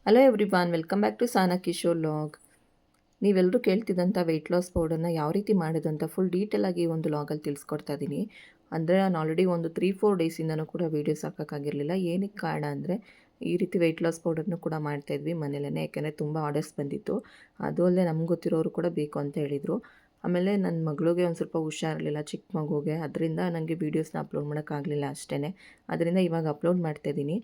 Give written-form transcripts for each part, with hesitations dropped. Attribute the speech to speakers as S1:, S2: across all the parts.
S1: Hello everyone, welcome back to Sana Kishore log. ನೀವೆಲ್ಲರೂ ಕೇಳ್ತಿದ್ದಂಥ weight loss ಪೌಡರ್ನ ಯಾವ ರೀತಿ ಮಾಡೋದು ಅಂತ ಫುಲ್ ಡೀಟೇಲಾಗಿ ಈ ಒಂದು ಲಾಗಲ್ಲಿ ತಿಳಿಸ್ಕೊಡ್ತಾ ಇದ್ದೀನಿ. ಅಂದರೆ ನಾನು ಆಲ್ರೆಡಿ ಒಂದು 3-4 ಡೇಸಿಂದನೂ ಕೂಡ ವೀಡಿಯೋಸ್ ಹಾಕೋಕ್ಕಾಗಿರಲಿಲ್ಲ. ಏನಕ್ಕೆ ಕಾರಣ ಅಂದರೆ ಈ ರೀತಿ ವೆಯ್ಟ್ ಲಾಸ್ ಪೌಡರ್ನು ಕೂಡ ಮಾಡ್ತಾಯಿದ್ವಿ ಮನೇಲೇ, ಯಾಕೆಂದರೆ ತುಂಬ ಆರ್ಡರ್ಸ್ ಬಂದಿತ್ತು. ಅದು ಅಲ್ಲದೆ ನಮ್ಗೆ ಗೊತ್ತಿರೋರು ಕೂಡ ಬೇಕು ಅಂತ ಹೇಳಿದರು. ಆಮೇಲೆ ನನ್ನ ಮಗಳಿಗೆ ಒಂದು ಸ್ವಲ್ಪ ಹುಷಾರಿರಲಿಲ್ಲ, ಚಿಕ್ಕ ಮಗುಗೆ, ಅದರಿಂದ ನನಗೆ ವೀಡಿಯೋಸ್ನ ಅಪ್ಲೋಡ್ ಮಾಡೋಕ್ಕಾಗಲಿಲ್ಲ ಅಷ್ಟೇ. ಅದರಿಂದ ಇವಾಗ ಅಪ್ಲೋಡ್ ಮಾಡ್ತಾಯಿದ್ದೀನಿ.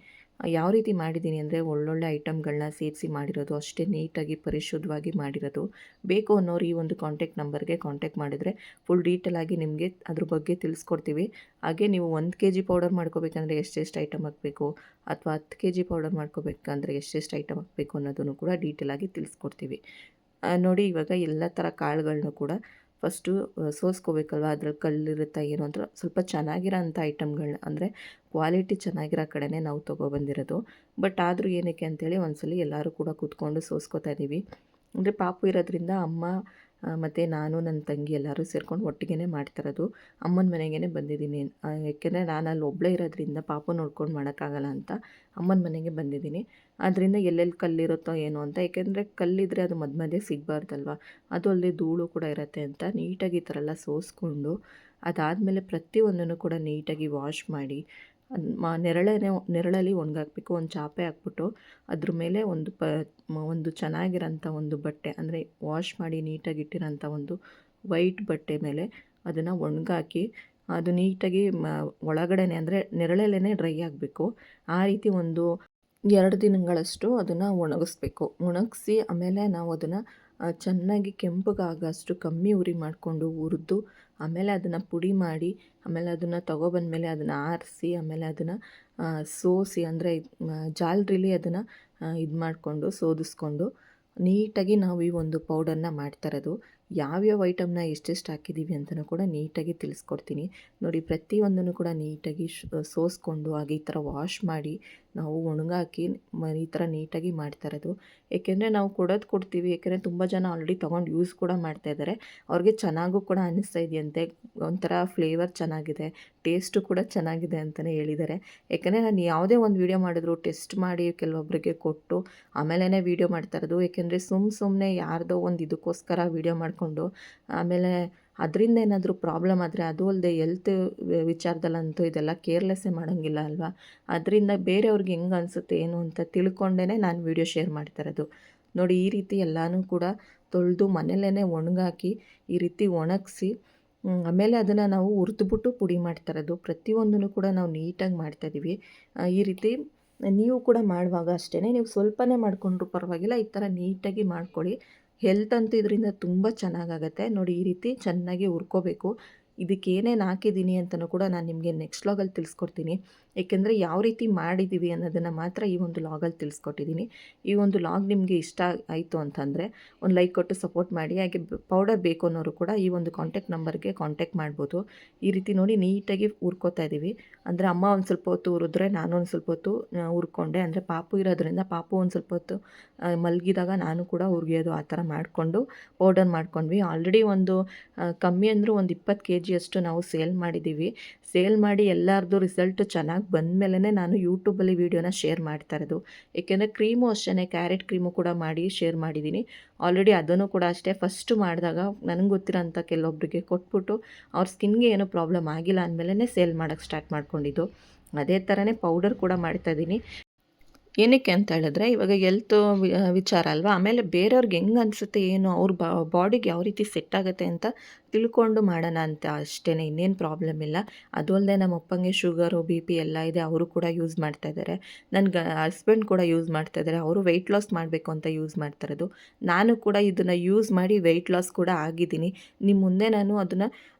S1: ಯಾವ ರೀತಿ ಮಾಡಿದ್ದೀನಿ ಅಂದರೆ ಒಳ್ಳೊಳ್ಳೆ ಐಟಮ್ಗಳನ್ನ ಸೇರಿಸಿ ಮಾಡಿರೋದು, ಅಷ್ಟೇ ನೀಟಾಗಿ ಪರಿಶುದ್ಧವಾಗಿ ಮಾಡಿರೋದು. ಬೇಕು ಅನ್ನೋರು ಈ ಒಂದು ಕಾಂಟ್ಯಾಕ್ಟ್ ನಂಬರ್ಗೆ ಕಾಂಟ್ಯಾಕ್ಟ್ ಮಾಡಿದರೆ ಫುಲ್ ಡೀಟೇಲಾಗಿ ನಿಮಗೆ ಅದ್ರ ಬಗ್ಗೆ ತಿಳಿಸ್ಕೊಡ್ತೀವಿ. ಹಾಗೆ ನೀವು 1 kg ಪೌಡರ್ ಮಾಡ್ಕೋಬೇಕಂದ್ರೆ ಎಷ್ಟೆಷ್ಟು ಐಟಮ್ ಹಾಕಬೇಕು, ಅಥವಾ 10 kg ಪೌಡರ್ ಮಾಡ್ಕೋಬೇಕಂದ್ರೆ ಎಷ್ಟೆಷ್ಟು ಐಟಮ್ ಹಾಕಬೇಕು ಅನ್ನೋದನ್ನು ಕೂಡ ಡೀಟೇಲಾಗಿ ತಿಳಿಸ್ಕೊಡ್ತೀವಿ. ನೋಡಿ, ಇವಾಗ ಎಲ್ಲ ಥರ ಕಾಳುಗಳನ್ನೂ ಕೂಡ ಫಸ್ಟು ಸೋಸ್ಕೋಬೇಕಲ್ವ. ಅದ್ರಲ್ಲಿ ಕಲ್ಲಿರುತ್ತಾ ಏನು ಅಂತ ಸ್ವಲ್ಪ ಚೆನ್ನಾಗಿರೋ ಅಂಥ ಐಟಮ್ಗಳನ್ನ, ಅಂದರೆ ಕ್ವಾಲಿಟಿ ಚೆನ್ನಾಗಿರೋ ಕಡೆನೇ ನಾವು ತೊಗೊಬಂದಿರೋದು. ಬಟ್ ಆದರೂ ಏನಕ್ಕೆ ಅಂತೇಳಿ ಒಂದ್ಸಲ ಎಲ್ಲರೂ ಕೂಡ ಕೂತ್ಕೊಂಡು ಸೋಸ್ಕೋತಾ ಇದ್ದೀವಿ. ಅಂದರೆ ಪಾಪು ಇರೋದ್ರಿಂದ ಅಮ್ಮ ಮತ್ತು ನಾನು ನನ್ನ ತಂಗಿ ಎಲ್ಲರೂ ಸೇರ್ಕೊಂಡು ಒಟ್ಟಿಗೆ ಮಾಡ್ತಿರೋದು. ಅಮ್ಮನ ಮನೆಗೇ ಬಂದಿದ್ದೀನಿ, ಯಾಕೆಂದರೆ ನಾನು ಅಲ್ಲಿ ಒಬ್ಬಳೇ ಇರೋದ್ರಿಂದ ಪಾಪು ನೋಡ್ಕೊಂಡು ಮಾಡೋಕ್ಕಾಗಲ್ಲ ಅಂತ ಅಮ್ಮನ ಮನೆಗೆ ಬಂದಿದ್ದೀನಿ. ಆದ್ದರಿಂದ ಎಲ್ಲೆಲ್ಲಿ ಕಲ್ಲಿರುತ್ತೋ ಏನೋ ಅಂತ, ಏಕೆಂದರೆ ಕಲ್ಲಿದ್ದರೆ ಅದು ಮಧ್ಯ ಮಧ್ಯೆ ಸಿಗಬಾರ್ದಲ್ವ. ಅದು ಅಲ್ಲದೆ ಧೂಳು ಕೂಡ ಇರುತ್ತೆ ಅಂತ ನೀಟಾಗಿ ಈ ಥರ ಎಲ್ಲ ಸೋಸ್ಕೊಂಡು, ಅದಾದಮೇಲೆ ಪ್ರತಿಯೊಂದನ್ನು ಕೂಡ ನೀಟಾಗಿ ವಾಶ್ ಮಾಡಿ ನೆರಳಲ್ಲಿ ಒಣಗಾಕಬೇಕು. ಒಂದು ಚಾಪೆ ಹಾಕ್ಬಿಟ್ಟು ಅದ್ರ ಮೇಲೆ ಒಂದು ಚೆನ್ನಾಗಿರೋಂಥ ಒಂದು ಬಟ್ಟೆ, ಅಂದರೆ ವಾಶ್ ಮಾಡಿ ನೀಟಾಗಿ ಇಟ್ಟಿರೋಂಥ ಒಂದು ವೈಟ್ ಬಟ್ಟೆ ಮೇಲೆ ಅದನ್ನು ಒಣಗಾಕಿ, ಅದು ನೀಟಾಗಿ ಒಳಗಡೆನೆ, ಅಂದರೆ ನೆರಳಲ್ಲೇ ಡ್ರೈ ಆಗಬೇಕು. ಆ ರೀತಿ ಒಂದು 2 ದಿನಗಳಷ್ಟು ಅದನ್ನು ಒಣಗಿಸ್ಬೇಕು. ಒಣಗಿಸಿ ಆಮೇಲೆ ನಾವು ಅದನ್ನು ಚೆನ್ನಾಗಿ ಕೆಂಪಗಾಗೋಷ್ಟು ಕಮ್ಮಿ ಉರಿ ಮಾಡಿಕೊಂಡು ಹುರಿದು, ಆಮೇಲೆ ಅದನ್ನು ಪುಡಿ ಮಾಡಿ, ಆಮೇಲೆ ಅದನ್ನು ತೊಗೊಬಂದ್ಮೇಲೆ ಅದನ್ನು ಆರಿಸಿ, ಆಮೇಲೆ ಅದನ್ನು ಸೋಸಿ, ಅಂದರೆ ಜಾಲರಿಲಿ ಅದನ್ನು ಇದು ಮಾಡಿಕೊಂಡು ಸೋದಿಸ್ಕೊಂಡು ನೀಟಾಗಿ ನಾವು ಈ ಒಂದು ಪೌಡರ್ನ ಮಾಡ್ತಾಯಿರೋದು. ಯಾವ್ಯಾವ ಐಟಮ್ನ ಎಷ್ಟೆಷ್ಟು ಹಾಕಿದ್ದೀವಿ ಅಂತಲೂ ಕೂಡ ನೀಟಾಗಿ ತಿಳಿಸ್ಕೊಡ್ತೀನಿ. ನೋಡಿ, ಪ್ರತಿಯೊಂದನ್ನು ಕೂಡ ನೀಟಾಗಿ ಸೋಸ್ಕೊಂಡು, ಹಾಗೆ ಈ ಥರ ವಾಶ್ ಮಾಡಿ ನಾವು ಒಣಗಾಕಿ ಈ ಥರ ನೀಟಾಗಿ ಮಾಡ್ತಾಯಿರೋದು. ಏಕೆಂದರೆ ನಾವು ಕೊಡ್ತೀವಿ, ಏಕೆಂದರೆ ತುಂಬ ಜನ ಆಲ್ರೆಡಿ ತೊಗೊಂಡು ಯೂಸ್ ಕೂಡ ಮಾಡ್ತಾಯಿದ್ದಾರೆ. ಅವ್ರಿಗೆ ಚೆನ್ನಾಗೂ ಕೂಡ ಅನ್ನಿಸ್ತಾ ಇದೆಯಂತೆ, ಒಂಥರ ಫ್ಲೇವರ್ ಚೆನ್ನಾಗಿದೆ, ಟೇಸ್ಟು ಕೂಡ ಚೆನ್ನಾಗಿದೆ ಅಂತಲೇ ಹೇಳಿದ್ದಾರೆ. ಏಕೆಂದರೆ ನಾನು ಯಾವುದೇ ಒಂದು ವೀಡಿಯೋ ಮಾಡಿದ್ರು ಟೆಸ್ಟ್ ಮಾಡಿ ಕೆಲವೊಬ್ಬರಿಗೆ ಕೊಟ್ಟು ಆಮೇಲೆ ವೀಡಿಯೋ ಮಾಡ್ತಾಯಿರೋದು. ಏಕೆಂದರೆ ಸುಮ್ಮನೆ ಯಾರ್ದೋ ಒಂದು ಇದಕ್ಕೋಸ್ಕರ ವೀಡಿಯೋ ಮಾಡಿಕೊಂಡು ಆಮೇಲೆ ಅದರಿಂದ ಏನಾದರೂ ಪ್ರಾಬ್ಲಮ್ ಆದರೆ, ಅದು ಅಲ್ಲದೆ ಹೆಲ್ತ್ ವಿಚಾರದಲ್ಲಂತೂ ಇದೆಲ್ಲ ಕೇರ್ಲೆಸ್ಸೇ ಮಾಡೋಂಗಿಲ್ಲ ಅಲ್ವಾ. ಅದರಿಂದ ಬೇರೆಯವ್ರಿಗೆ ಹೆಂಗೆ ಅನಿಸುತ್ತೆ ಏನು ಅಂತ ತಿಳ್ಕೊಂಡೇ ನಾನು ವೀಡಿಯೋ ಶೇರ್ ಮಾಡ್ತಾಯಿರೋದು. ನೋಡಿ, ಈ ರೀತಿ ಎಲ್ಲನೂ ಕೂಡ ತೊಳೆದು ಮನೆಯಲ್ಲೇ ಒಣಗಾಕಿ ಈ ರೀತಿ ಒಣಗಿಸಿ, ಆಮೇಲೆ ಅದನ್ನು ನಾವು ಹುರಿದ್ಬಿಟ್ಟು ಪುಡಿ ಮಾಡ್ತಾಯಿರೋದು. ಪ್ರತಿಯೊಂದನ್ನು ಕೂಡ ನಾವು ನೀಟಾಗಿ ಮಾಡ್ತಾಯಿದ್ದೀವಿ. ಈ ರೀತಿ ನೀವು ಕೂಡ ಮಾಡುವಾಗ ಅಷ್ಟೇ, ನೀವು ಸ್ವಲ್ಪನೇ ಮಾಡಿಕೊಂಡ್ರೂ ಪರವಾಗಿಲ್ಲ, ಈ ಥರ ನೀಟಾಗಿ ಮಾಡ್ಕೊಳ್ಳಿ. ಹೆಲ್ತ್ ಅಂತೂ ಇದರಿಂದ ತುಂಬ ಚೆನ್ನಾಗಾಗತ್ತೆ. ನೋಡಿ, ಈ ರೀತಿ ಚೆನ್ನಾಗಿ ಹುರ್ಕೋಬೇಕು. ಇದಕ್ಕೆ ಏನೇನು ಹಾಕಿದ್ದೀನಿ ಅಂತಲೂ ಕೂಡ ನಾನು ನಿಮಗೆ ನೆಕ್ಸ್ಟ್ ಲಾಗಲ್ಲಿ ತಿಳಿಸ್ಕೊಡ್ತೀನಿ. ಏಕೆಂದರೆ ಯಾವ ರೀತಿ ಮಾಡಿದ್ದೀವಿ ಅನ್ನೋದನ್ನು ಮಾತ್ರ ಈ ಒಂದು ಲಾಗಲ್ಲಿ ತಿಳಿಸ್ಕೊಟ್ಟಿದ್ದೀನಿ. ಈ ಒಂದು ಲಾಗ್ ನಿಮಗೆ ಇಷ್ಟ ಆಯಿತು ಅಂತಂದರೆ ಒಂದು ಲೈಕ್ ಕೊಟ್ಟು ಸಪೋರ್ಟ್ ಮಾಡಿ. ಹಾಗೆ ಪೌಡರ್ ಬೇಕು ಅನ್ನೋರು ಕೂಡ ಈ ಒಂದು ಕಾಂಟ್ಯಾಕ್ಟ್ ನಂಬರ್ಗೆ ಕಾಂಟ್ಯಾಕ್ಟ್ ಮಾಡ್ಬೋದು. ಈ ರೀತಿ ನೋಡಿ ನೀಟಾಗಿ ಹುರ್ಕೋತಾ ಇದ್ದೀವಿ. ಅಂದರೆ ಅಮ್ಮ ಒಂದು ಸ್ವಲ್ಪ ಹೊತ್ತು ಹುರಿದ್ರೆ ನಾನು ಒಂದು ಸ್ವಲ್ಪ ಹೊತ್ತು ಹುರ್ಕೊಂಡೆ. ಅಂದರೆ ಪಾಪು ಇರೋದ್ರಿಂದ ಪಾಪು ಒಂದು ಸ್ವಲ್ಪ ಹೊತ್ತು ಮಲಗಿದಾಗ ನಾನು ಕೂಡ ಹುರಿಯೋದು ಆ ಥರ ಮಾಡಿಕೊಂಡು ಪೌಡರ್ ಮಾಡ್ಕೊಂಡ್ವಿ. ಆಲ್ರೆಡಿ ಒಂದು ಕಮ್ಮಿ ಅಂದರೂ ಒಂದು 20 kg ಅಷ್ಟು ನಾವು ಸೇಲ್ ಮಾಡಿದ್ದೀವಿ. ಸೇಲ್ ಮಾಡಿ ಎಲ್ಲರದ್ದು ರಿಸಲ್ಟ್ ಚೆನ್ನಾಗಿ ಬಂದಮೇಲೆ ನಾನು ಯೂಟ್ಯೂಬಲ್ಲಿ ವೀಡಿಯೋನ ಶೇರ್ ಮಾಡ್ತಾ ಇರೋದು. ಏಕೆಂದರೆ ಕ್ರೀಮು ಅಷ್ಟೇ, ಕ್ಯಾರೆಟ್ ಕ್ರೀಮು ಕೂಡ ಮಾಡಿ ಶೇರ್ ಮಾಡಿದ್ದೀನಿ. ಆಲ್ರೆಡಿ ಅದನ್ನು ಕೂಡ ಅಷ್ಟೇ ಫಸ್ಟು ಮಾಡಿದಾಗ ನನಗೆ ಗೊತ್ತಿರೋಂಥ ಕೆಲವೊಬ್ಬರಿಗೆ ಕೊಟ್ಬಿಟ್ಟು ಅವ್ರ ಸ್ಕಿನ್ಗೆ ಏನೂ ಪ್ರಾಬ್ಲಮ್ ಆಗಿಲ್ಲ ಅಂದಮೇಲೆ ಸೇಲ್ ಮಾಡೋಕ್ಕೆ ಸ್ಟಾರ್ಟ್ ಮಾಡ್ಕೊಂಡಿದ್ದು. ಅದೇ ಥರನೇ ಪೌಡರ್ ಕೂಡ ಮಾಡ್ತಾಯಿದ್ದೀನಿ. ಏನಕ್ಕೆ ಅಂತ ಹೇಳಿದ್ರೆ ಇವಾಗ ಹೆಲ್ತು ವಿಚಾರ ಅಲ್ವಾ. ಆಮೇಲೆ ಬೇರೆಯವ್ರಿಗೆ ಹೆಂಗೆ ಅನಿಸುತ್ತೆ ಏನು, ಅವ್ರ ಬಾಡಿಗೆ ಯಾವ ರೀತಿ ಸೆಟ್ ಆಗುತ್ತೆ ಅಂತ ತಿಳ್ಕೊಂಡು ಮಾಡೋಣ ಅಂತ ಅಷ್ಟೇ, ಇನ್ನೇನು ಪ್ರಾಬ್ಲಮ್ ಇಲ್ಲ. ಅದು ಅಲ್ಲದೆ ನಮ್ಮ ಅಪ್ಪಂಗೆ ಶುಗರು BP ಎಲ್ಲ ಇದೆ, ಅವರು ಕೂಡ ಯೂಸ್ ಮಾಡ್ತಾಯಿದ್ದಾರೆ. ನನ್ನ ಹಸ್ಬೆಂಡ್ ಕೂಡ ಯೂಸ್ ಮಾಡ್ತಾಯಿದ್ದಾರೆ. ಅವರು ವೆಯ್ಟ್ ಲಾಸ್ ಮಾಡಬೇಕು ಅಂತ ಯೂಸ್ ಮಾಡ್ತಾಯಿರೋದು. ನಾನು ಕೂಡ ಇದನ್ನು ಯೂಸ್ ಮಾಡಿ ವೆಯ್ಟ್ ಲಾಸ್ ಕೂಡ ಆಗಿದ್ದೀನಿ. ನಿಮ್ಮ ಮುಂದೆ ನಾನು ಅದನ್ನು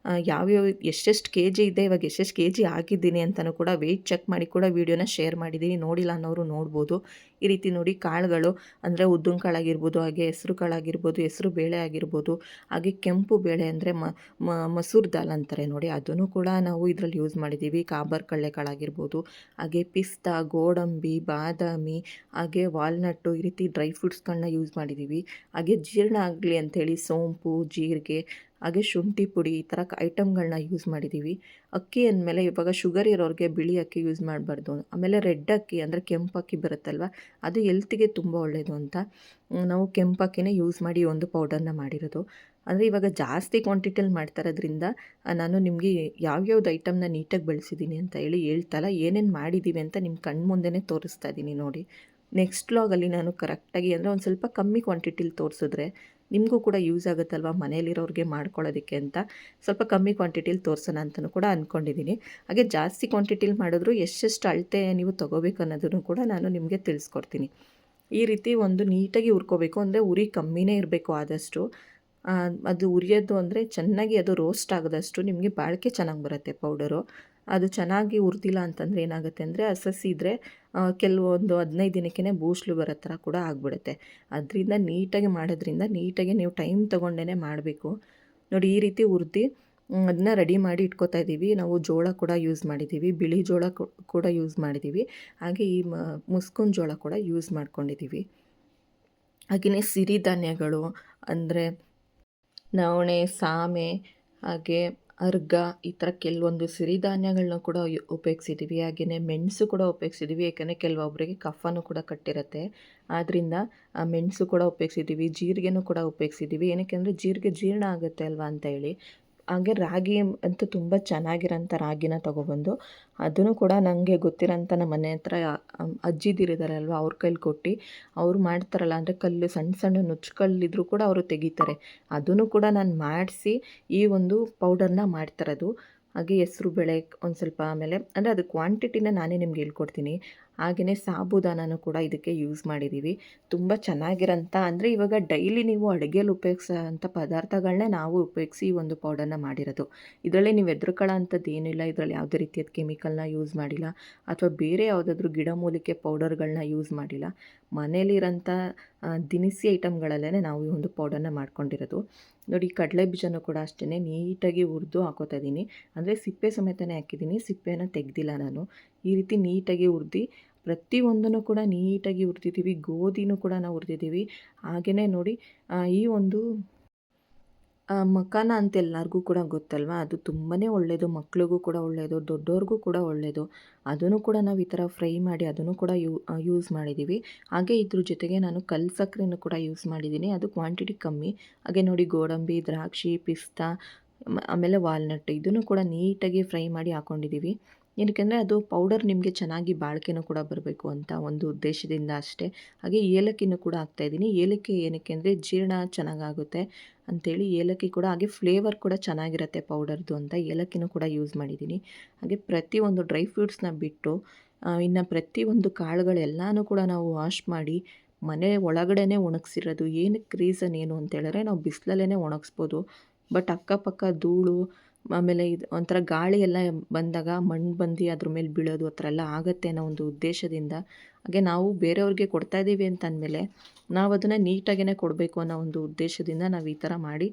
S1: ಯಾವ್ಯಾವ ಎಷ್ಟೆಷ್ಟು kg ಇದೆ, ಇವಾಗ ಎಷ್ಟೆಷ್ಟು kg ಆಗಿದ್ದೀನಿ ಅಂತಲೂ ಕೂಡ ವೆಯ್ಟ್ ಚೆಕ್ ಮಾಡಿ ಕೂಡ ವೀಡಿಯೋನ ಶೇರ್ ಮಾಡಿದ್ದೀನಿ. ನೋಡಿಲ್ಲ ಅನ್ನೋರು ನೋಡ್ಬೋದು. ಈ ರೀತಿ ನೋಡಿ, ಕಾಳುಗಳು ಅಂದರೆ ಉದ್ದಿನ ಕಾಳಾಗಿರ್ಬೋದು, ಹಾಗೆ ಹೆಸರು ಕಾಳಾಗಿರ್ಬೋದು, ಹೆಸರು ಬೇಳೆ ಆಗಿರ್ಬೋದು, ಹಾಗೆ ಕೆಂಪು ಬೇಳೆ ಅಂದರೆ ಮಸೂರ್ ದಾಲ್ ಅಂತಾರೆ ನೋಡಿ, ಅದನ್ನು ಕೂಡ ನಾವು ಇದರಲ್ಲಿ ಯೂಸ್ ಮಾಡಿದ್ದೀವಿ. ಕಾಬರ್ ಕಡಲೆಕಾಳಾಗಿರ್ಬೋದು, ಹಾಗೆ ಪಿಸ್ತಾ, ಗೋಡಂಬಿ, ಬಾದಾಮಿ, ಹಾಗೆ ವಾಲ್ನಟ್ಟು, ಈ ರೀತಿ ಡ್ರೈ ಫ್ರೂಟ್ಸ್ಗಳನ್ನ ಯೂಸ್ ಮಾಡಿದ್ದೀವಿ. ಹಾಗೆ ಜೀರ್ಣ ಆಗಲಿ ಅಂಥೇಳಿ ಸೋಂಪು, ಜೀರಿಗೆ, ಹಾಗೆ ಶುಂಠಿ ಪುಡಿ ಈ ಥರ ಐಟಮ್ಗಳನ್ನ ಯೂಸ್ ಮಾಡಿದ್ದೀವಿ. ಅಕ್ಕಿ ಅಂದಮೇಲೆ ಇವಾಗ ಶುಗರ್ ಇರೋರಿಗೆ ಬಿಳಿ ಅಕ್ಕಿ ಯೂಸ್ ಮಾಡಬಾರ್ದು. ಆಮೇಲೆ ರೆಡ್ ಅಕ್ಕಿ ಅಂದರೆ ಕೆಂಪು ಅಕ್ಕಿ ಬರುತ್ತಲ್ವ, ಅದು ಎಲ್ತಿಗೆ ತುಂಬ ಒಳ್ಳೆಯದು ಅಂತ ನಾವು ಕೆಂಪು ಅಕ್ಕಿನೇ ಯೂಸ್ ಮಾಡಿ ಈ ಒಂದು ಪೌಡರ್ನ ಮಾಡಿರೋದು. ಅಂದರೆ ಇವಾಗ ಜಾಸ್ತಿ ಕ್ವಾಂಟಿಟಿಯಲ್ಲಿ ಮಾಡ್ತಾ ಇರೋದ್ರಿಂದ ನಾನು ನಿಮಗೆ ಯಾವ್ಯಾವ್ದು ಐಟಮ್ನ ನೀಟಾಗಿ ಬಳಸಿದ್ದೀನಿ ಅಂತ ಹೇಳಿ ಹೇಳ್ತಲ್ಲ, ಏನೇನು ಮಾಡಿದ್ದೀವಿ ಅಂತ ನಿಮ್ಮ ಕಣ್ಣು ಮುಂದೆನೇ ತೋರಿಸ್ತಾ ಇದ್ದೀನಿ ನೋಡಿ. ನೆಕ್ಸ್ಟ್ ವ್ಲಾಗಲ್ಲಿ ನಾನು ಕರೆಕ್ಟಾಗಿ ಅಂದರೆ ಒಂದು ಸ್ವಲ್ಪ ಕಮ್ಮಿ ಕ್ವಾಂಟಿಟಿಲಿ ತೋರಿಸಿದ್ರೆ ನಿಮಗೂ ಕೂಡ ಯೂಸ್ ಆಗುತ್ತಲ್ವ ಮನೇಲಿರೋರಿಗೆ ಮಾಡ್ಕೊಳ್ಳೋದಕ್ಕೆ ಅಂತ ಸ್ವಲ್ಪ ಕಮ್ಮಿ ಕ್ವಾಂಟಿಟಿಲಿ ತೋರಿಸೋಣ ಅಂತಲೂ ಕೂಡ ಅಂದ್ಕೊಂಡಿದ್ದೀನಿ. ಹಾಗೆ ಜಾಸ್ತಿ ಕ್ವಾಂಟಿಟಿಲಿ ಮಾಡಿದ್ರು ಎಷ್ಟೆಷ್ಟು ಅಳತೆ ನೀವು ತೊಗೋಬೇಕು ಅನ್ನೋದನ್ನು ಕೂಡ ನಾನು ನಿಮಗೆ ತಿಳಿಸ್ಕೊಡ್ತೀನಿ. ಈ ರೀತಿ ಒಂದು ನೀಟಾಗಿ ಹುರ್ಕೋಬೇಕು, ಅಂದರೆ ಉರಿ ಕಮ್ಮಿನೇ ಇರಬೇಕು ಆದಷ್ಟು. ಅದು ಉರಿಯೋದು ಅಂದರೆ ಚೆನ್ನಾಗಿ ಅದು ರೋಸ್ಟ್ ಆಗೋದಷ್ಟು ನಿಮಗೆ ಬಾಳಿಕೆ ಚೆನ್ನಾಗಿ ಬರುತ್ತೆ ಪೌಡರು. ಅದು ಚೆನ್ನಾಗಿ ಹುರಿದಿಲ್ಲ ಅಂತಂದರೆ ಏನಾಗುತ್ತೆ ಅಂದರೆ ಹಸಿ ಇದ್ದರೆ ಕೆಲವೊಂದು 15 ದಿನಕ್ಕೇ ಬೂಸ್ಲು ಬರೋ ಥರ ಕೂಡ ಆಗಿಬಿಡುತ್ತೆ. ಅದರಿಂದ ನೀಟಾಗಿ ಮಾಡೋದ್ರಿಂದ ನೀಟಾಗಿ ನೀವು ಟೈಮ್ ತೊಗೊಂಡೇ ಮಾಡಬೇಕು. ನೋಡಿ ಈ ರೀತಿ ಹುರಿದು ಅದನ್ನ ರೆಡಿ ಮಾಡಿ ಇಟ್ಕೋತಾ ಇದ್ದೀವಿ. ನಾವು ಜೋಳ ಕೂಡ ಯೂಸ್ ಮಾಡಿದ್ದೀವಿ, ಬಿಳಿ ಜೋಳ ಕೂಡ ಯೂಸ್ ಮಾಡಿದ್ದೀವಿ, ಹಾಗೆ ಈ ಮುಸ್ಕಿನ ಜೋಳ ಕೂಡ ಯೂಸ್ ಮಾಡ್ಕೊಂಡಿದ್ದೀವಿ. ಹಾಗೆಯೇ ಸಿರಿಧಾನ್ಯಗಳು ಅಂದರೆ ನವಣೆ, ಸಾಮೆ, ಹಾಗೆ ಅರ್ಗ ಈ ಥರ ಕೆಲವೊಂದು ಸಿರಿಧಾನ್ಯಗಳನ್ನ ಕೂಡ ಉಪಯೋಗಿಸಿದ್ದೀವಿ. ಹಾಗೆಯೇ ಮೆಣಸು ಕೂಡ ಉಪಯೋಗಿಸಿದ್ದೀವಿ, ಯಾಕೆಂದರೆ ಕೆಲವೊಬ್ಬರಿಗೆ ಕಫನೂ ಕೂಡ ಕಟ್ಟಿರುತ್ತೆ. ಆದ್ದರಿಂದ ಮೆಣಸು ಕೂಡ ಉಪಯೋಗಿಸಿದ್ದೀವಿ, ಜೀರಿಗೆನೂ ಕೂಡ ಉಪಯೋಗಿಸಿದ್ದೀವಿ. ಏನಕ್ಕೆ ಅಂದರೆ ಜೀರಿಗೆ ಜೀರ್ಣ ಆಗುತ್ತೆ ಅಲ್ವಾ ಅಂತ ಹೇಳಿ. ಹಾಗೆ ರಾಗಿ ಅಂತೂ ತುಂಬ ಚೆನ್ನಾಗಿರೋಂಥ ರಾಗಿನ ತೊಗೊಬಂದು ಅದನ್ನು ಕೂಡ ನನಗೆ ಗೊತ್ತಿರೋಂಥ ನಮ್ಮ ಮನೆ ಹತ್ರ ಅಜ್ಜಿದಿರಿದ್ದಾರೆ ಅಲ್ವ, ಅವ್ರ ಕೈಲಿ ಕೊಟ್ಟು ಅವ್ರು ಮಾಡ್ತಾರಲ್ಲ, ಅಂದರೆ ಕಲ್ಲು ಸಣ್ಣ ಸಣ್ಣ ನುಚ್ಚುಕಲ್ಲಿದ್ರೂ ಕೂಡ ಅವರು ತೆಗಿತಾರೆ. ಅದನ್ನು ಕೂಡ ನಾನು ಮಾಡಿಸಿ ಈ ಒಂದು ಪೌಡರ್ನ ಮಾಡ್ತಾರದು. ಹಾಗೆ ಹೆಸ್ರು ಬೇಳೆ ಒಂದು ಸ್ವಲ್ಪ, ಆಮೇಲೆ ಅಂದರೆ ಅದು ಕ್ವಾಂಟಿಟಿನ ನಾನೇ ನಿಮ್ಗೆ ಹೇಳ್ಕೊಡ್ತೀನಿ. ಹಾಗೆಯೇ ಸಾಬುದಾನನೂ ಕೂಡ ಇದಕ್ಕೆ ಯೂಸ್ ಮಾಡಿದ್ದೀವಿ. ತುಂಬ ಚೆನ್ನಾಗಿರೋಂಥ, ಅಂದರೆ ಇವಾಗ ಡೈಲಿ ನೀವು ಅಡುಗೆಯಲ್ಲಿ ಉಪಯೋಗಿಸೋಂಥ ಪದಾರ್ಥಗಳನ್ನೇ ನಾವು ಉಪಯೋಗಿಸಿ ಈ ಒಂದು ಪೌಡರ್ನ ಮಾಡಿರೋದು. ಇದರಲ್ಲಿ ನೀವು ಹೆದರ್ಕೊಳ್ಳೋ ಅಂಥದ್ದು ಏನಿಲ್ಲ. ಇದರಲ್ಲಿ ಯಾವುದೇ ರೀತಿಯಾದ ಕೆಮಿಕಲ್ನ ಯೂಸ್ ಮಾಡಿಲ್ಲ, ಅಥವಾ ಬೇರೆ ಯಾವುದಾದ್ರೂ ಗಿಡಮೂಲಿಕೆ ಪೌಡರ್ಗಳನ್ನ ಯೂಸ್ ಮಾಡಿಲ್ಲ. ಮನೇಲಿರೋಂಥ ದಿನಸಿ ಐಟಮ್ಗಳಲ್ಲೇ ನಾವು ಈ ಒಂದು ಪೌಡರ್ನ ಮಾಡ್ಕೊಂಡಿರೋದು. ನೋಡಿ ಕಡಲೆ ಬೀಜನೂ ಕೂಡ ಅಷ್ಟೇ ನೀಟಾಗಿ ಹುರಿದು ಹಾಕೋತಾ ಇದ್ದೀನಿ, ಅಂದರೆ ಸಿಪ್ಪೆ ಸಮೇತನೇ ಹಾಕಿದ್ದೀನಿ, ಸಿಪ್ಪೆನ ತೆಗೆದಿಲ್ಲ ನಾನು. ಈ ರೀತಿ ನೀಟಾಗಿ ಹುರಿದು ಪ್ರತಿಯೊಂದನ್ನು ಕೂಡ ನೀಟಾಗಿ ಹುರಿದಿದ್ದೀವಿ. ಗೋಧಿನೂ ಕೂಡ ನಾವು ಹುರಿದಿದ್ದೀವಿ. ಹಾಗೆಯೇ ನೋಡಿ ಈ ಒಂದು ಮಖಾನ ಅಂತ ಎಲ್ಲರಿಗೂ ಕೂಡ ಗೊತ್ತಲ್ವ, ಅದು ತುಂಬಾ ಒಳ್ಳೆಯದು, ಮಕ್ಳಿಗೂ ಕೂಡ ಒಳ್ಳೆಯದು, ದೊಡ್ಡವ್ರಿಗೂ ಕೂಡ ಒಳ್ಳೆಯದು. ಅದನ್ನು ಕೂಡ ನಾವು ಈ ಥರ ಫ್ರೈ ಮಾಡಿ ಅದನ್ನು ಕೂಡ ಯೂಸ್ ಮಾಡಿದ್ದೀವಿ. ಹಾಗೆ ಇದ್ರ ಜೊತೆಗೆ ನಾನು ಕಲ್ಲು ಸಕ್ಕರೆನೂ ಕೂಡ ಯೂಸ್ ಮಾಡಿದ್ದೀನಿ, ಅದು ಕ್ವಾಂಟಿಟಿ ಕಮ್ಮಿ. ಹಾಗೆ ನೋಡಿ ಗೋಡಂಬಿ, ದ್ರಾಕ್ಷಿ, ಪಿಸ್ತಾ, ಆಮೇಲೆ ವಾಲ್ನಟ್ ಇದನ್ನು ಕೂಡ ನೀಟಾಗಿ ಫ್ರೈ ಮಾಡಿ ಹಾಕ್ಕೊಂಡಿದ್ದೀವಿ. ಏನಕ್ಕೆಂದರೆ ಅದು ಪೌಡರ್ ನಿಮಗೆ ಚೆನ್ನಾಗಿ ಬಾಳಿಕೆನೂ ಕೂಡ ಬರಬೇಕು ಅಂತ ಒಂದು ಉದ್ದೇಶದಿಂದ ಅಷ್ಟೇ. ಹಾಗೆ ಏಲಕ್ಕಿನೂ ಕೂಡ ಹಾಕ್ತಾಯಿದ್ದೀನಿ. ಏಲಕ್ಕಿ ಏನಕ್ಕೆ ಅಂದರೆ ಜೀರ್ಣ ಚೆನ್ನಾಗಾಗುತ್ತೆ ಅಂಥೇಳಿ ಏಲಕ್ಕಿ ಕೂಡ, ಹಾಗೆ ಫ್ಲೇವರ್ ಕೂಡ ಚೆನ್ನಾಗಿರುತ್ತೆ ಪೌಡರ್ದು ಅಂತ ಏಲಕ್ಕಿನೂ ಕೂಡ ಯೂಸ್ ಮಾಡಿದ್ದೀನಿ. ಹಾಗೆ ಪ್ರತಿಯೊಂದು ಡ್ರೈ ಫ್ರೂಟ್ಸ್ನ ಬಿಟ್ಟು ಇನ್ನು ಪ್ರತಿಯೊಂದು ಕಾಳುಗಳೆಲ್ಲನೂ ಕೂಡ ನಾವು ವಾಶ್ ಮಾಡಿ ಮನೆ ಒಳಗಡೆ ಒಣಗಿಸಿರೋದು. ಏನಕ್ಕೆ ರೀಸನ್ ಏನು ಅಂತೇಳಿದ್ರೆ, ನಾವು ಬಿಸಿಲಲ್ಲೇ ಒಣಗಿಸ್ಬೋದು, ಬಟ್ ಅಕ್ಕಪಕ್ಕ ಧೂಳು, ಆಮೇಲೆ ಇದು ಒಂಥರ ಗಾಳಿ ಎಲ್ಲ ಬಂದಾಗ ಮಣ್ಣು ಬಂದು ಅದ್ರ ಮೇಲೆ ಬೀಳೋದು ಆ ಥರ ಎಲ್ಲ ಆಗುತ್ತೆ ಅನ್ನೋ ಒಂದು ಉದ್ದೇಶದಿಂದ. ಹಾಗೆ ನಾವು ಬೇರೆಯವ್ರಿಗೆ ಕೊಡ್ತಾಯಿದ್ದೀವಿ ಅಂತ ಅಂದಮೇಲೆ ನಾವು ಅದನ್ನು ನೀಟಾಗೇ ಕೊಡಬೇಕು ಅನ್ನೋ ಒಂದು ಉದ್ದೇಶದಿಂದ ನಾವು ಈ ಥರ ಮಾಡಿ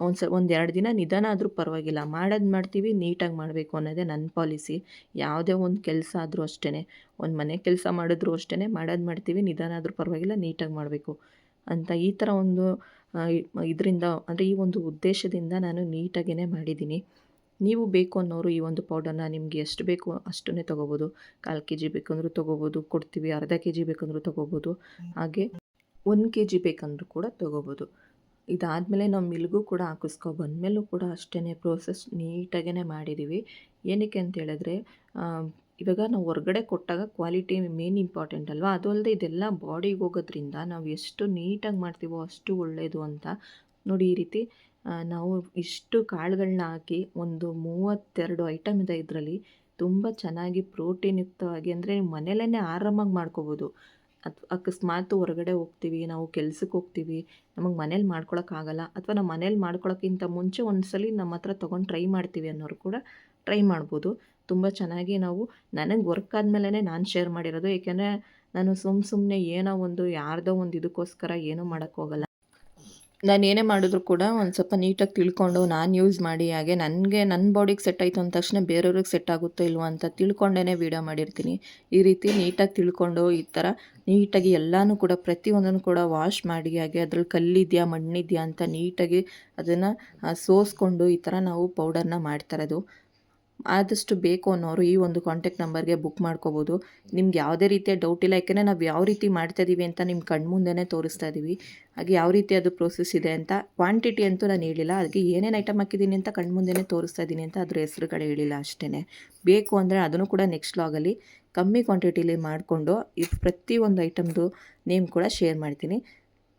S1: ಒಂದು 2 ದಿನ ನಿಧಾನ ಆದರೂ ಪರವಾಗಿಲ್ಲ, ಮಾಡೋದು ಮಾಡ್ತೀವಿ, ನೀಟಾಗಿ ಮಾಡಬೇಕು ಅನ್ನೋದೇ ನನ್ನ ಪಾಲಿಸಿ. ಯಾವುದೇ ಒಂದು ಕೆಲಸ ಆದರೂ ಅಷ್ಟೇ, ಒಂದು ಮನೆ ಕೆಲಸ ಮಾಡಿದ್ರು ಅಷ್ಟೇ, ಮಾಡೋದು ಮಾಡ್ತೀವಿ, ನಿಧಾನ ಆದರೂ ಪರವಾಗಿಲ್ಲ, ನೀಟಾಗಿ ಮಾಡಬೇಕು ಅಂತ ಈ ಥರ ಒಂದು ಇದರಿಂದ, ಅಂದರೆ ಈ ಒಂದು ಉದ್ದೇಶದಿಂದ ನಾನು ನೀಟಾಗೇ ಮಾಡಿದ್ದೀನಿ. ನೀವು ಬೇಕು ಅನ್ನೋರು ಈ ಒಂದು ಪೌಡರ್ನ ನಿಮಗೆ ಎಷ್ಟು ಬೇಕು ಅಷ್ಟನ್ನೇ ತೊಗೋಬೋದು. 1/4 kg ಬೇಕಂದ್ರೂ ತೊಗೋಬೋದು, ಕೊಡ್ತೀವಿ. ಅರ್ಧ kg ಬೇಕಂದ್ರೂ ತೊಗೋಬೋದು, ಹಾಗೆ 1 kg ಬೇಕಂದ್ರೂ ಕೂಡ ತೊಗೋಬೋದು. ಇದಾದಮೇಲೆ ನಾವು ಮಿಲ್ಗೂ ಕೂಡ ಬಂದಮೇಲೂ ಕೂಡ ಅಷ್ಟೇ ಪ್ರೋಸೆಸ್ ನೀಟಾಗೇ ಮಾಡಿದ್ದೀವಿ. ಏನಕ್ಕೆ ಅಂತ ಹೇಳಿದ್ರೆ, ಇವಾಗ ನಾವು ಹೊರಗಡೆ ಕೊಟ್ಟಾಗ ಕ್ವಾಲಿಟಿ ಮೇನ್ ಇಂಪಾರ್ಟೆಂಟ್ ಅಲ್ವಾ. ಅದು ಅಲ್ಲದೆ ಇದೆಲ್ಲ ಬಾಡಿಗೆ ಹೋಗೋದ್ರಿಂದ ನಾವು ಎಷ್ಟು ನೀಟಾಗಿ ಮಾಡ್ತೀವೋ ಅಷ್ಟು ಒಳ್ಳೆಯದು ಅಂತ. ನೋಡಿ ಈ ರೀತಿ ನಾವು ಇಷ್ಟು ಕಾಳುಗಳನ್ನ ಹಾಕಿ ಒಂದು 32 ಐಟಮ್ ಇದೆ ಇದರಲ್ಲಿ. ತುಂಬ ಚೆನ್ನಾಗಿ ಪ್ರೋಟೀನ್ ಯುಕ್ತವಾಗಿ, ಅಂದರೆ ಮನೆಯಲ್ಲೇ ಆರಾಮಾಗಿ ಮಾಡ್ಕೋಬೋದು. ಅಕಸ್ಮಾತ್ ಹೊರಗಡೆ ಹೋಗ್ತೀವಿ, ನಾವು ಕೆಲ್ಸಕ್ಕೆ ಹೋಗ್ತೀವಿ, ನಮಗೆ ಮನೇಲಿ ಮಾಡ್ಕೊಳಕ್ಕಾಗಲ್ಲ, ಅಥವಾ ನಾವು ಮನೇಲಿ ಮಾಡ್ಕೊಳಕ್ಕಿಂತ ಮುಂಚೆ ಒಂದು ಸಲ ನಮ್ಮ ಹತ್ರ ತೊಗೊಂಡು ಟ್ರೈ ಮಾಡ್ತೀವಿ ಅನ್ನೋರು ಕೂಡ ಟ್ರೈ ಮಾಡ್ಬೋದು. ತುಂಬ ಚೆನ್ನಾಗಿ ನಾವು, ನನಗೆ ವರ್ಕ್ ಆದಮೇಲೆ ನಾನು ಶೇರ್ ಮಾಡಿರೋದು, ಏಕೆಂದರೆ ನಾನು ಸುಮ್ಮನೆ ಏನೋ ಒಂದು ಯಾರ್ದೋ ಒಂದು ಇದಕ್ಕೋಸ್ಕರ ಏನೂ ಮಾಡೋಕ್ಕೋಗಲ್ಲ. ನಾನು ಏನೇ ಮಾಡಿದ್ರು ಕೂಡ ಒಂದು ಸ್ವಲ್ಪ ನೀಟಾಗಿ ತಿಳ್ಕೊಂಡು ನಾನು ಯೂಸ್ ಮಾಡಿ, ಹಾಗೆ ನನಗೆ ನನ್ನ ಬಾಡಿಗೆ ಸೆಟ್ ಆಯಿತು ಅಂದ ತಕ್ಷಣ ಬೇರೆಯವ್ರಿಗೆ ಸೆಟ್ ಆಗುತ್ತೋ ಇಲ್ವೋ ಅಂತ ತಿಳ್ಕೊಂಡೇ ವೀಡಿಯೋ ಮಾಡಿರ್ತೀನಿ. ಈ ರೀತಿ ನೀಟಾಗಿ ತಿಳ್ಕೊಂಡು ಈ ಥರ ನೀಟಾಗಿ ಎಲ್ಲನೂ ಕೂಡ ಪ್ರತಿಯೊಂದನ್ನು ಕೂಡ ವಾಶ್ ಮಾಡಿ, ಹಾಗೆ ಅದ್ರಲ್ಲಿ ಕಲ್ಲಿದೆಯಾ ಮಣ್ಣಿದೆಯಾ ಅಂತ ನೀಟಾಗಿ ಅದನ್ನು ಸೋಸ್ಕೊಂಡು ಈ ಥರ ನಾವು ಪೌಡರ್ನ ಮಾಡ್ತಾ ಇರೋದು. ಆದಷ್ಟು ಬೇಕು ಅನ್ನೋರು ಈ ಒಂದು ಕಾಂಟ್ಯಾಕ್ಟ್ ನಂಬರ್ಗೆ ಬುಕ್ ಮಾಡ್ಕೋಬೋದು. ನಿಮ್ಗೆ ಯಾವುದೇ ರೀತಿಯ ಡೌಟ್ ಇಲ್ಲ, ಯಾಕೆಂದರೆ ನಾವು ಯಾವ ರೀತಿ ಮಾಡ್ತಾಯಿದ್ದೀವಿ ಅಂತ ನಿಮ್ಮ ಕಣ್ಮುಂದೆನೇ ತೋರಿಸ್ತಾ ಇದ್ದೀವಿ. ಹಾಗೆ ಯಾವ ರೀತಿ ಅದು ಪ್ರೋಸೆಸ್ ಇದೆ ಅಂತ ಕ್ವಾಂಟಿಟಿ ಅಂತೂ ನಾನು ಹೇಳಿಲ್ಲ, ಅದಕ್ಕೆ ಏನೇನು ಐಟಮ್ ಹಾಕಿದ್ದೀನಿ ಅಂತ ಕಣ್ಮುಂದೆನೇ ತೋರಿಸ್ತಾ ಇದ್ದೀನಿ ಅಂತ ಅದ್ರ ಹೆಸರುಗಳು ಹೇಳಿಲ್ಲ ಅಷ್ಟೇ. ಬೇಕು ಅಂದರೆ ಅದನ್ನು ಕೂಡ ನೆಕ್ಸ್ಟ್ ವ್ಲಾಗಲ್ಲಿ ಕಮ್ಮಿ ಕ್ವಾಂಟಿಟಿಲಿ ಮಾಡಿಕೊಂಡು ಈ ಪ್ರತಿಯೊಂದು ಐಟಮ್ದು ನೇಮ್ ಕೂಡ ಶೇರ್ ಮಾಡ್ತೀನಿ.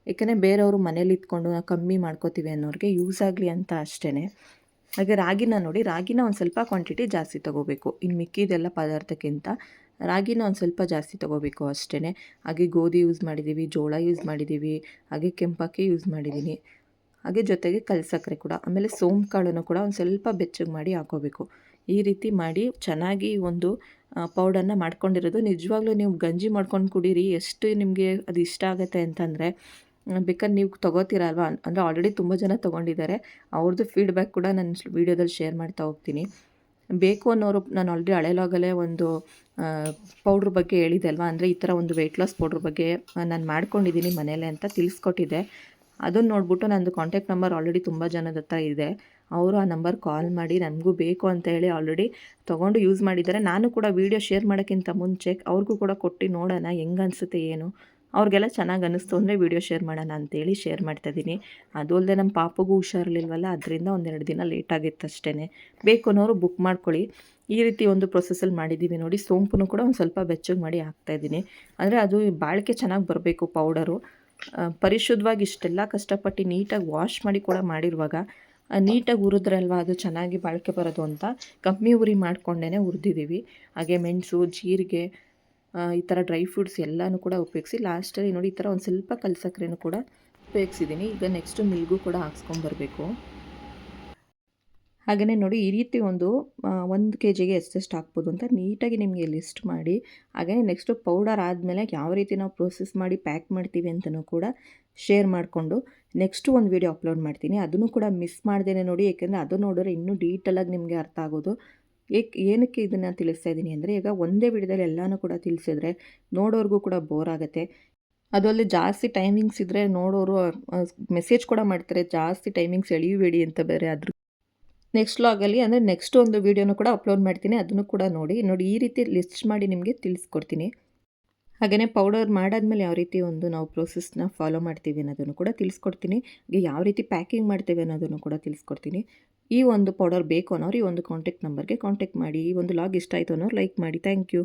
S1: ಯಾಕೆಂದರೆ ಬೇರೆಯವರು ಮನೇಲಿ ಇದ್ಕೊಂಡು ನಾವು ಕಮ್ಮಿ ಮಾಡ್ಕೋತೀವಿ ಅನ್ನೋರಿಗೆ ಯೂಸ್ ಆಗಲಿ ಅಂತ ಅಷ್ಟೇ. ಹಾಗೆ ರಾಗಿನ ನೋಡಿ, ರಾಗಿನ ಒಂದು ಸ್ವಲ್ಪ ಕ್ವಾಂಟಿಟಿ ಜಾಸ್ತಿ ತೊಗೋಬೇಕು. ಇನ್ನು ಮಿಕ್ಕಿದೆಲ್ಲ ಪದಾರ್ಥಕ್ಕಿಂತ ರಾಗಿನ ಒಂದು ಸ್ವಲ್ಪ ಜಾಸ್ತಿ ತೊಗೋಬೇಕು ಅಷ್ಟೇ. ಹಾಗೆ ಗೋಧಿ ಯೂಸ್ ಮಾಡಿದ್ದೀವಿ, ಜೋಳ ಯೂಸ್ ಮಾಡಿದ್ದೀವಿ, ಹಾಗೆ ಕೆಂಪಕ್ಕಿ ಯೂಸ್ ಮಾಡಿದ್ದೀನಿ. ಹಾಗೆ ಜೊತೆಗೆ ಕಲ್ಸಕ್ಕರೆ ಕೂಡ, ಆಮೇಲೆ ಸೋಂಪು ಕಾಳನ್ನು ಕೂಡ ಒಂದು ಸ್ವಲ್ಪ ಬೆಚ್ಚಗೆ ಮಾಡಿ ಹಾಕೋಬೇಕು. ಈ ರೀತಿ ಮಾಡಿ ಚೆನ್ನಾಗಿ ಒಂದು ಪೌಡರ್ನ ಮಾಡ್ಕೊಂಡಿರೋದು. ನಿಜವಾಗ್ಲೂ ನೀವು ಗಂಜಿ ಮಾಡ್ಕೊಂಡು ಕುಡೀರಿ, ಎಷ್ಟು ನಿಮಗೆ ಅದು ಇಷ್ಟ ಆಗುತ್ತೆ ಅಂತಂದರೆ. ಬೇಕಾದ್ರೆ ನೀವು ತೊಗೋತೀರಲ್ವ, ಅಂದರೆ ಆಲ್ರೆಡಿ ತುಂಬ ಜನ ತೊಗೊಂಡಿದ್ದಾರೆ, ಅವ್ರದ್ದು ಫೀಡ್ಬ್ಯಾಕ್ ಕೂಡ ನಾನು ವೀಡಿಯೋದಲ್ಲಿ ಶೇರ್ ಮಾಡ್ತಾ ಹೋಗ್ತೀನಿ. ಬೇಕು ಅನ್ನೋರು, ನಾನು ಆಲ್ರೆಡಿ ಹಳೆಲಾಗಲೇ ಒಂದು ಪೌಡ್ರ್ ಬಗ್ಗೆ ಹೇಳಿದೆ ಅಲ್ವಾ, ಅಂದರೆ ಈ ಥರ ಒಂದು ವೆಯ್ಟ್ ಲಾಸ್ ಪೌಡ್ರ್ ಬಗ್ಗೆ ನಾನು ಮಾಡ್ಕೊಂಡಿದ್ದೀನಿ ಮನೇಲೆ ಅಂತ ತಿಳಿಸ್ಕೊಟ್ಟಿದ್ದೆ. ಅದನ್ನು ನೋಡಿಬಿಟ್ಟು ನನ್ನದು ಕಾಂಟ್ಯಾಕ್ಟ್ ನಂಬರ್ ಆಲ್ರೆಡಿ ತುಂಬ ಜನದ ಹತ್ರ ಇದೆ. ಅವರು ಆ ನಂಬರ್ ಕಾಲ್ ಮಾಡಿ ನನಗೂ ಬೇಕು ಅಂತ ಹೇಳಿ ಆಲ್ರೆಡಿ ತೊಗೊಂಡು ಯೂಸ್ ಮಾಡಿದ್ದಾರೆ. ನಾನು ಕೂಡ ವೀಡಿಯೋ ಶೇರ್ ಮಾಡೋಕ್ಕಿಂತ ಮುಂಚೆ ಅವ್ರಿಗೂ ಕೂಡ ಕೊಟ್ಟು ನೋಡೋಣ ಹೆಂಗೆ ಅನಿಸುತ್ತೆ ಏನು. ಅವ್ರಿಗೆಲ್ಲ ಚೆನ್ನಾಗಿ ಅನ್ನಿಸ್ತು ಅಂದರೆ ವೀಡಿಯೋ ಶೇರ್ ಮಾಡೋಣ ಅಂತೇಳಿ ಶೇರ್ ಮಾಡ್ತಾಯಿದ್ದೀನಿ. ಅದು ಅಲ್ಲದೆ ನಮ್ಮ ಪಾಪಗೂ ಹುಷಾರಿರ್ಲಿಲ್ವಲ್ಲ, ಅದರಿಂದ ಒಂದೆರಡು ದಿನ ಲೇಟಾಗಿತ್ತು ಅಷ್ಟೇ. ಬೇಕು ಅನ್ನೋರು ಬುಕ್ ಮಾಡ್ಕೊಳ್ಳಿ. ಈ ರೀತಿ ಒಂದು ಪ್ರೊಸೆಸಲ್ಲಿ ಮಾಡಿದ್ದೀವಿ ನೋಡಿ. ಸೋಂಪನ್ನು ಕೂಡ ಒಂದು ಸ್ವಲ್ಪ ಬೆಚ್ಚಗೆ ಮಾಡಿ ಹಾಕ್ತಾಯಿದ್ದೀನಿ, ಅಂದರೆ ಅದು ಬಾಳಿಕೆ ಚೆನ್ನಾಗಿ ಬರಬೇಕು ಪೌಡರು. ಪರಿಶುದ್ಧವಾಗಿ ಇಷ್ಟೆಲ್ಲ ಕಷ್ಟಪಟ್ಟು ನೀಟಾಗಿ ವಾಶ್ ಮಾಡಿ ಕೂಡ ಮಾಡಿರುವಾಗ ನೀಟಾಗಿ ಹುರಿದ್ರಲ್ವ ಅದು ಚೆನ್ನಾಗಿ ಬಾಳಿಕೆ ಬರೋದು ಅಂತ ಕಮ್ಮಿ ಉರಿ ಮಾಡ್ಕೊಂಡೇ ಹುರಿದಿದ್ದೀವಿ. ಹಾಗೆ ಮೆಣಸು, ಜೀರಿಗೆ, ಈ ಥರ ಡ್ರೈ ಫ್ರೂಟ್ಸ್ ಎಲ್ಲನೂ ಕೂಡ ಉಪಯೋಗಿಸಿ ಲಾಸ್ಟಲ್ಲಿ ನೋಡಿ ಈ ಥರ ಒಂದು ಸ್ವಲ್ಪ ಕಲ್ಸಕ್ಕರೆನೂ ಕೂಡ ಉಪಯೋಗಿಸಿದ್ದೀನಿ. ಈಗ ನೆಕ್ಸ್ಟು ಮಿಲ್ಗೂ ಕೂಡ ಹಾಕ್ಸ್ಕೊಂಬರ್ಬೇಕು. ಹಾಗೆಯೇ ನೋಡಿ ಈ ರೀತಿ ಒಂದು 1 kgಗೆ ಎಷ್ಟೆಷ್ಟು ಹಾಕ್ಬೋದು ಅಂತ ನೀಟಾಗಿ ನಿಮಗೆ ಲಿಸ್ಟ್ ಮಾಡಿ, ಹಾಗೆಯೇ ನೆಕ್ಸ್ಟು ಪೌಡರ್ ಆದಮೇಲೆ ಯಾವ ರೀತಿ ನಾವು ಪ್ರೋಸೆಸ್ ಮಾಡಿ ಪ್ಯಾಕ್ ಮಾಡ್ತೀವಿ ಅಂತಲೂ ಕೂಡ ಶೇರ್ ಮಾಡಿಕೊಂಡು ನೆಕ್ಸ್ಟು ಒಂದು ವೀಡಿಯೋ ಅಪ್ಲೋಡ್ ಮಾಡ್ತೀನಿ. ಅದನ್ನು ಕೂಡ ಮಿಸ್ ಮಾಡ್ದೇನೆ ನೋಡಿ, ಏಕೆಂದರೆ ಅದು ನೋಡಿದ್ರೆ ಇನ್ನೂ ಡೀಟೇಲಾಗಿ ನಿಮಗೆ ಅರ್ಥ ಆಗೋದು. ಏನಕ್ಕೆ ಇದನ್ನು ತಿಳಿಸ್ತಾ ಇದ್ದೀನಿ ಅಂದರೆ, ಈಗ ಒಂದೇ ವಿಡಿಯೋದಲ್ಲಿ ಎಲ್ಲನೂ ಕೂಡ ತಿಳಿಸಿದ್ರೆ ನೋಡೋರಿಗೂ ಕೂಡ ಬೋರ್ ಆಗುತ್ತೆ. ಅದರಲ್ಲಿ ಜಾಸ್ತಿ ಟೈಮಿಂಗ್ಸ್ ಇದ್ದರೆ ನೋಡೋರು ಮೆಸೇಜ್ ಕೂಡ ಮಾಡ್ತಾರೆ, ಜಾಸ್ತಿ ಟೈಮಿಂಗ್ಸ್ ಎಳೆಯಬೇಡಿ ಅಂತ ಬೇರೆ. ಅದ್ರ ನೆಕ್ಸ್ಟ್ ವ್ಲಾಗಲ್ಲಿ ಅಂದರೆ ನೆಕ್ಸ್ಟ್ ಒಂದು ವೀಡಿಯೋನು ಕೂಡ ಅಪ್ಲೋಡ್ ಮಾಡ್ತೀನಿ, ಅದನ್ನು ಕೂಡ ನೋಡಿ ಈ ರೀತಿ ಲಿಸ್ಟ್ ಮಾಡಿ ನಿಮಗೆ ತಿಳಿಸ್ಕೊಡ್ತೀನಿ. ಹಾಗೆಯೇ ಪೌಡರ್ ಮಾಡಾದ್ಮೇಲೆ ಯಾವ ರೀತಿ ಒಂದು ನಾವು ಪ್ರೋಸೆಸ್ನ ಫಾಲೋ ಮಾಡ್ತೀವಿ ಅನ್ನೋದನ್ನು ಕೂಡ ತಿಳಿಸ್ಕೊಡ್ತೀನಿ. ಹಾಗೆ ಯಾವ ರೀತಿ ಪ್ಯಾಕಿಂಗ್ ಮಾಡ್ತೇವೆ ಅನ್ನೋದನ್ನು ಕೂಡ ತಿಳಿಸ್ಕೊಡ್ತೀನಿ. ಈ ಒಂದು ಪೌಡರ್ ಬೇಕು ಅನ್ನೋರು ಈ ಒಂದು ಕಾಂಟ್ಯಾಕ್ಟ್ ನಂಬರ್ಗೆ ಕಾಂಟ್ಯಾಕ್ಟ್ ಮಾಡಿ. ಈ ಒಂದು ವ್ಲಾಗ್ ಇಷ್ಟ ಆಯಿತು ಅನ್ನೋರು ಲೈಕ್ ಮಾಡಿ. Thank you.